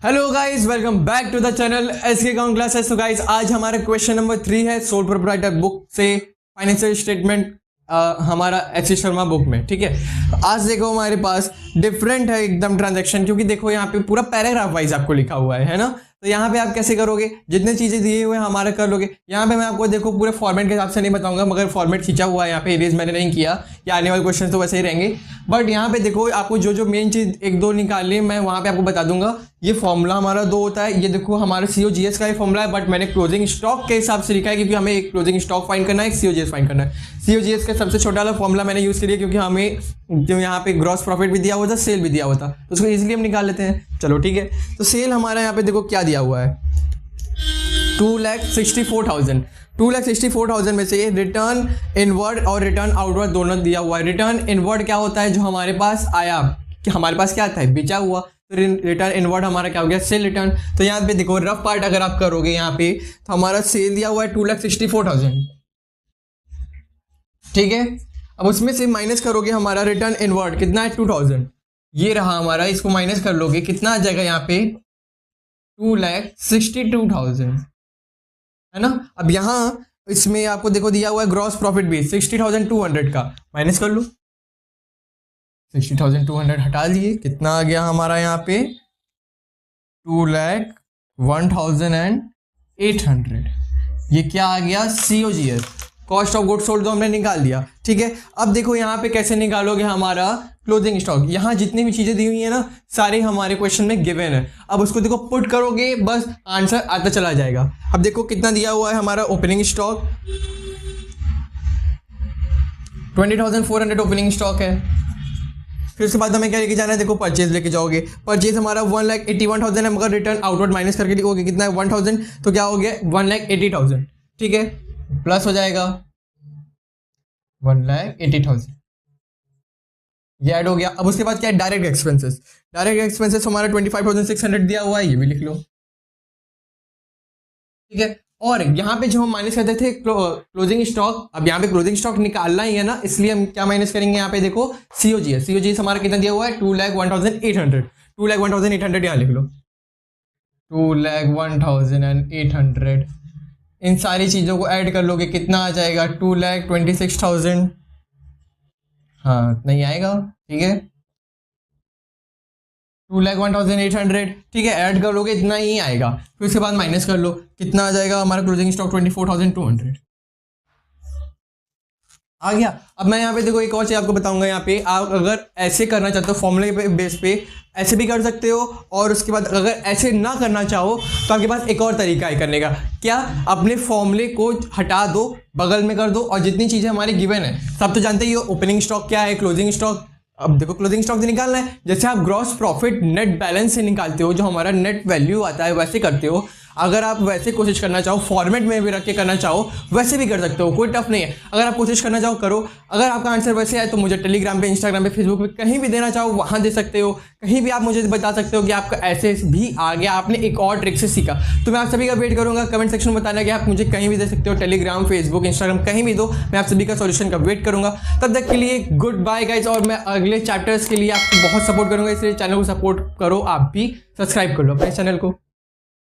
Hello guys, welcome back to the channel SK account classes. तो guys आज हमारा question number 3 है sole proprietor book से financial statement हमारा एच शर्मा बुक में। ठीक है, आज देखो हमारे पास डिफरेंट है एकदम ट्रांजैक्शन, क्योंकि देखो यहाँ पे पूरा पैराग्राफ वाइज आपको लिखा हुआ है ना। तो यहाँ पे आप कैसे करोगे, जितने चीजें दिए हुए हैं हमारा कर लोगे। यहाँ पे मैं आपको देखो पूरे फॉर्मेट के हिसाब से नहीं बताऊंगा, मगर फॉर्मेट खींचा हुआ है यहाँ पे, इरेज मैंने नहीं किया, या आने वाले क्वेश्चन तो वैसे ही रहेंगे। बट यहाँ पे देखो आपको जो जो मेन चीज एक दो निकालनी है मैं वहाँ पे आपको बता दूंगा। ये फॉर्मूला हमारा 2 होता है, ये देखो हमारा COGS का ही फॉर्मूला है, बट मैंने क्लोजिंग स्टॉक के हिसाब से लिखा है क्योंकि हमें एक क्लोजिंग स्टॉक फाइंड करना है, एक COGS फाइंड करना है। COGS का सबसे छोटा वाला फॉर्मूला मैंने यूज किया क्योंकि हमें जो यहाँ पे ग्रॉस प्रॉफिट भी दिया हुआ था, सेल भी दिया हुआ था, तो उसको इजीली हम निकाल लेते हैं। चलो ठीक है, तो सेल हमारा यहाँ पे देखो क्या दिया हुआ है, 2,64,000। 2,64,000 में से रिटर्न इनवर्ड और रिटर्न आउटवर्ड दोनों दिया हुआ है। रिटर्न इनवर्ड क्या होता है, जो हमारे पास आया कि हमारे पास क्या था, बेचा हुआ, तो रिटर्न इनवर्ड हमारा क्या हो गया, सेल रिटर्न। तो यहाँ पे देखो रफ पार्ट अगर आप करोगे यहाँ पे, तो हमारा सेल दिया हुआ है 2,64,000। ठीक है, अब उसमें से माइनस करोगे हमारा रिटर्न इनवर्ड कितना है, 2,000। ये रहा हमारा, इसको माइनस कर लोगे कितना आ जाएगा यहाँ पे, 2,62,000 है ना। अब यहाँ इसमें आपको देखो दिया हुआ है ग्रॉस प्रॉफिट भी 60,200 का, माइनस कर लो। 60,200 हटा लिए, कितना आ गया हमारा यहाँ पे, 2,01,800। ये क्या आ गया, COGS, cost of goods sold, तो हमने निकाल दिया। ठीक है, अब देखो यहाँ पे कैसे निकालोगे हमारा क्लोजिंग स्टॉक। यहाँ जितनी भी चीजें दी हुई है ना, सारे हमारे क्वेश्चन में गिवन है। अब उसको देखो पुट करोगे, बस आंसर आता चला जाएगा। अब देखो कितना दिया हुआ है हमारा ओपनिंग स्टॉक, 20,400 ओपनिंग स्टॉक है। फिर उसके बाद हमें क्या लेके जाना है, देखो परचेज लेके जाओगे। परचेज हमारा 1,81,000 है, मगर रिटर्न आउटवर्ड माइनस करके लिखोगे कितना है, 1,000, तो क्या हो गया 1,80,000। ठीक है, प्लस हो जाएगा 1,80,000, ये ऐड हो गया। अब उसके बाद क्या है, डायरेक्ट एक्सपेंसेस। डायरेक्ट एक्सपेंसेस हमारा 25,600 दिया हुआ है, ये भी लिख लो। ठीक है, और यहाँ पे जो हम माइनस करते थे क्लोजिंग स्टॉक, अब यहाँ पे क्लोजिंग स्टॉक निकालना ही है ना, इसलिए हम क्या माइनस करेंगे, यहाँ पे देखो COGS हमारा कितना दिया हुआ है, 2,01,800। 2,01,800 यहाँ लिख लो, 2,01,800। इन सारी चीजों को ऐड कर लोगे, कितना आ जाएगा, 2,26,000। हाँ, नहीं आएगा, ठीक है, 2,01,800। ठीक है, ऐड कर लोगे, इतना ही आएगा। फिर उसके बाद माइनस कर लो, कितना आ जाएगा हमारा क्लोजिंग स्टॉक, 24,200 आ गया। अब मैं यहाँ पे देखो एक और चीज आपको बताऊंगा। यहाँ पे आप अगर ऐसे करना चाहते हो फॉर्मूले पे बेस पे, ऐसे भी कर सकते हो, और उसके बाद अगर ऐसे ना करना चाहो तो आपके पास एक और तरीका है करने का। क्या, अपने फॉर्मूले को हटा दो, बगल में कर दो, और जितनी चीजें हमारी गिवन है सब तो जानते ही हो। ओपनिंग स्टॉक क्या है, क्लोजिंग स्टॉक। अब देखो क्लोजिंग स्टॉक निकालना है, जैसे आप ग्रॉस प्रॉफिट नेट बैलेंस से निकालते हो, जो हमारा नेट वैल्यू आता है, वैसे करते हो। अगर आप वैसे कोशिश करना चाहो, फॉर्मेट में भी रख के करना चाहो, वैसे भी कर सकते हो, कोई टफ नहीं है। अगर आप कोशिश करना चाहो करो। अगर आपका आंसर वैसे आए तो मुझे टेलीग्राम पे, इंस्टाग्राम पे, फेसबुक पे कहीं भी देना चाहो वहां दे सकते हो। कहीं भी आप मुझे बता सकते हो कि आपका ऐसे भी आ गया, आपने एक और ट्रिक से सीखा। तो मैं आप सभी का वेट करूंगा कमेंट सेक्शन में बताना कि आप मुझे कहीं भी दे सकते हो, टेलीग्राम, फेसबुक, इंस्टाग्राम, कहीं भी दो, मैं आप सभी का सॉल्यूशन का वेट करूंगा। तब तक के लिए गुड बाय गाइस, और मैं अगले चैप्टर्स के लिए आपको बहुत सपोर्ट करूंगा, इसलिए चैनल को सपोर्ट करो, आप भी सब्सक्राइब कर लो अपने चैनल को।